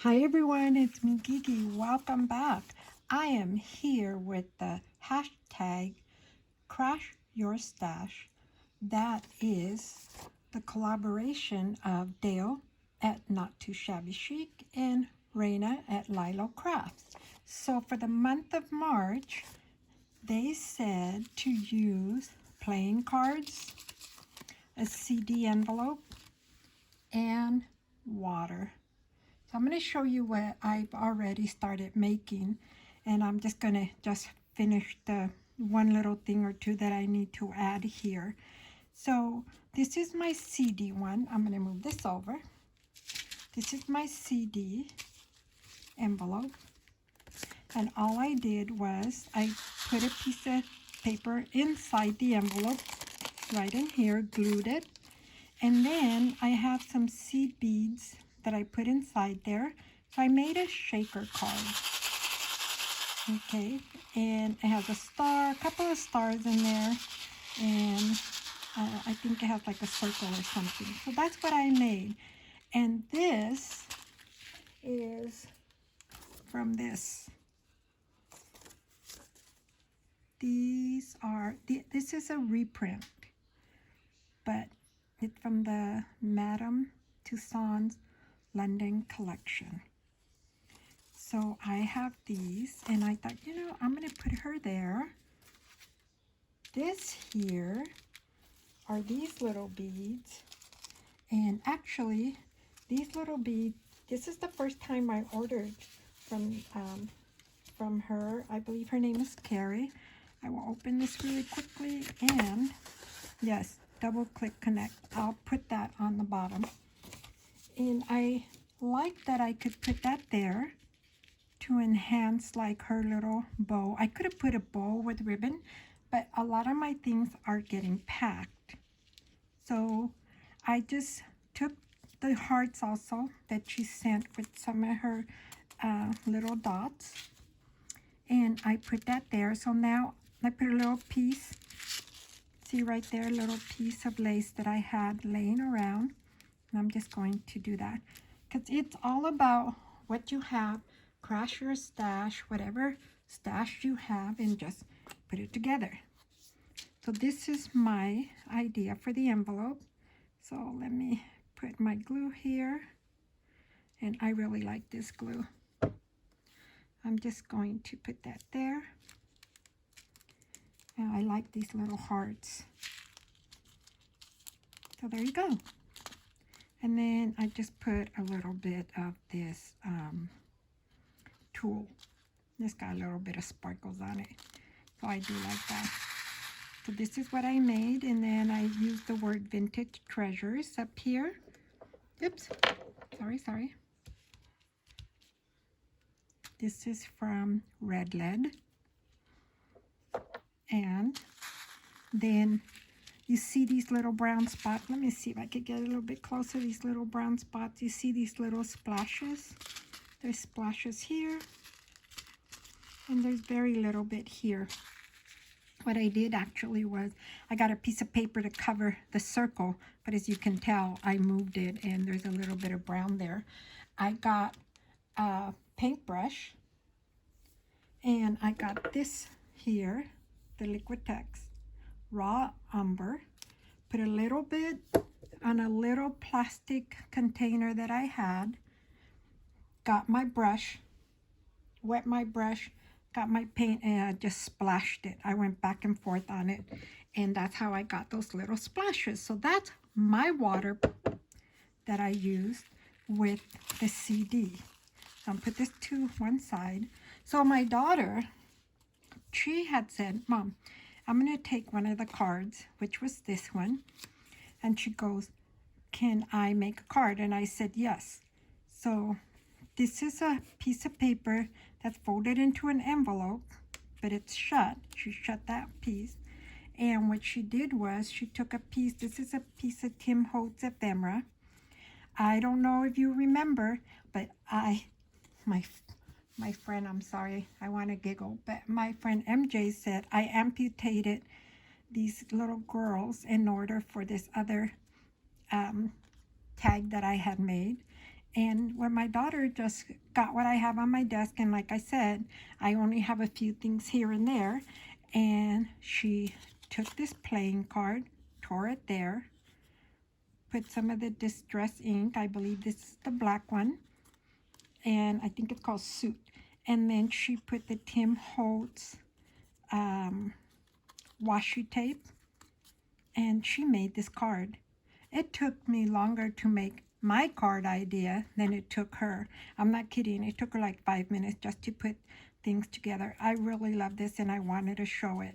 Hi everyone, it's me Gigi. Welcome back. I am here with the hashtag Crash Your Stash. That is the collaboration of Dale at NotTooShabbyChic and Rana at Lilo Crafts. So for the month of March, they said to use playing cards, a CD envelope, and water. So I'm going to show you what I've already started making, and I'm just going to finish the one little thing or two that I need to add here. So this is my CD one. I'm going to move this over. This is my CD envelope, and all I did was I put a piece of paper inside the envelope right in here, glued it, and then I have some seed beads that I put inside there. So I made a shaker card. Okay, and it has a star, a couple of stars in there, and I think it has like a circle or something. So that's what I made. And this is from this. This is a reprint, but it's from the Madame Tussauds London collection. So I have these, and I thought, I'm going to put her there. This here are these little beads, and actually these little beads, this is the first time I ordered from her. I believe her name is Carri. I will open this really quickly, and yes, double click connect. I'll put that on the bottom, and I like that I could put that there to enhance like her little bow. I could have put a bow with ribbon, but a lot of my things are getting packed. So I just took the hearts also that she sent with some of her little dots, and I put that there. So now I put a little piece, see right there, a little piece of lace that I had laying around, and I'm just going to do that because it's all about what you have. Crash your stash, whatever stash you have, and just put it together. So this is my idea for the envelope. So let me put my glue here, and I really like this glue. I'm just going to put that there. And I like these little hearts. So there you go. And then I just put a little bit of this tulle. This got a little bit of sparkles on it, so I do like that. So this is what I made, and then I used the word vintage treasures up here. Oops, sorry. This is from Red Lead, and then you see these little brown spots. Let me see if I could get a little bit closer. These little brown spots, you see these little splashes. There's splashes here, and there's very little bit here. What I did actually was I got a piece of paper to cover the circle, but as you can tell, I moved it, and there's a little bit of brown there. I got a paintbrush, and I got this here, the Liquitex Raw Umber. Put a little bit on a little plastic container that I had. Got my brush, wet my brush, got my paint, and I just splashed it. I went back and forth on it, and that's how I got those little splashes. So that's my water that I used with the CD. So I'll put this to one side. So my daughter, she had said, Mom, I'm going to take one of the cards, which was this one, and she goes, can I make a card? And I said yes. So this is a piece of paper that's folded into an envelope, but it's shut. She shut that piece. And what she did was she took a piece. This is a piece of Tim Holtz ephemera. I don't know if you remember, but my friend, I'm sorry, I want to giggle, but my friend MJ said I amputated these little girls in order for this other tag that I had made. And when my daughter just got what I have on my desk, and like I said, I only have a few things here and there, and she took this playing card, tore it there, put some of the distress ink, I believe this is the black one, and I think it's called Suit. And then she put the Tim Holtz washi tape, and she made this card. It took me longer to make my card idea than it took her. I'm not kidding. It took her like 5 minutes just to put things together. I really love this, and I wanted to show it.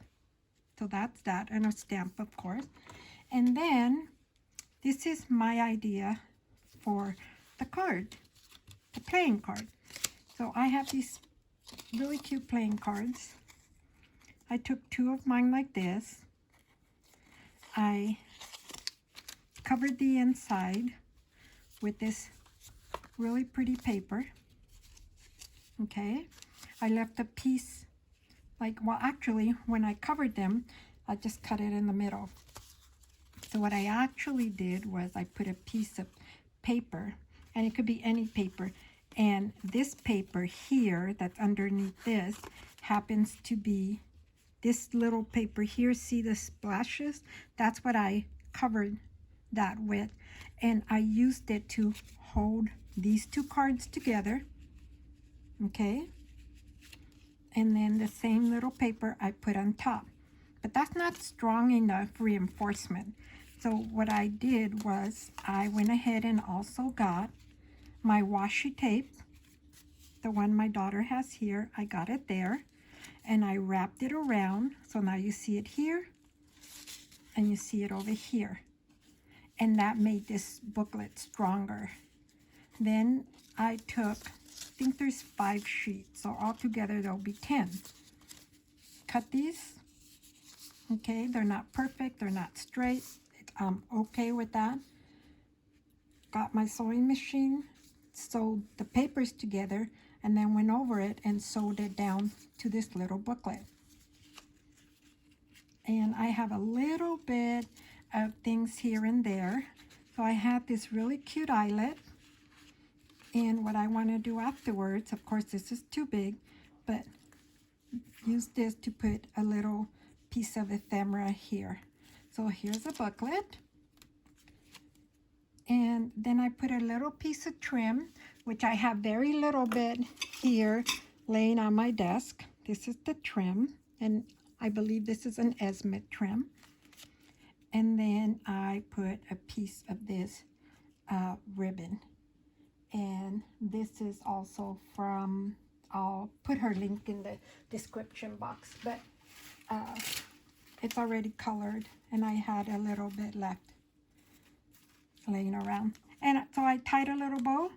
So that's that, and a stamp, of course. And then this is my idea for the card, the playing card. So I have these really cute playing cards. I took 2 of mine like this. I covered the inside with this really pretty paper. Okay, I left a piece, like, well, actually, when I covered them, I just cut it in the middle. So what I actually did was I put a piece of paper, and it could be any paper, and this paper here that's underneath this happens to be this little paper here. See the splashes? That's what I covered that with, and I used it to hold these 2 cards together. Okay, and then the same little paper I put on top, but that's not strong enough reinforcement. So what I did was I went ahead and also got my washi tape, the one my daughter has here. I got it there, and I wrapped it around, so now you see it here and you see it over here, and that made this booklet stronger. Then I took, I think there's 5 sheets, so altogether there'll be 10. Cut these. Okay, they're not perfect, they're not straight. I'm okay with that. Got my sewing machine, sewed the papers together, and then went over it and sewed it down to this little booklet. And I have a little bit of things here and there. So I had this really cute eyelet, and what I want to do afterwards, of course this is too big, but use this to put a little piece of ephemera here. So here's a booklet, and then I put a little piece of trim, which I have very little bit here laying on my desk. This is the trim, and I believe this is an Esme trim. And then I put a piece of this ribbon, and this is also from, I'll put her link in the description box, but it's already colored, and I had a little bit left laying around. And so I tied a little bow,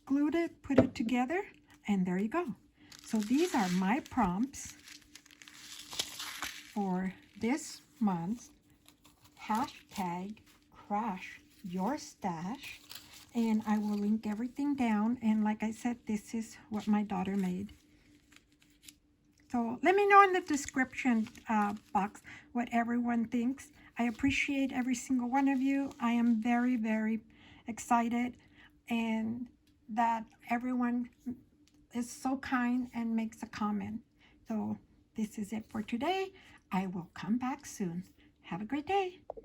glued it, put it together, and there you go. So these are my prompts for this month. Hashtag crash your stash, and I will link everything down. And like I said, this is what my daughter made. So let me know in the description box what everyone thinks. I appreciate every single one of you. I am very, very excited, and that everyone is so kind and makes a comment. So this is it for today. I will come back soon. Have a great day.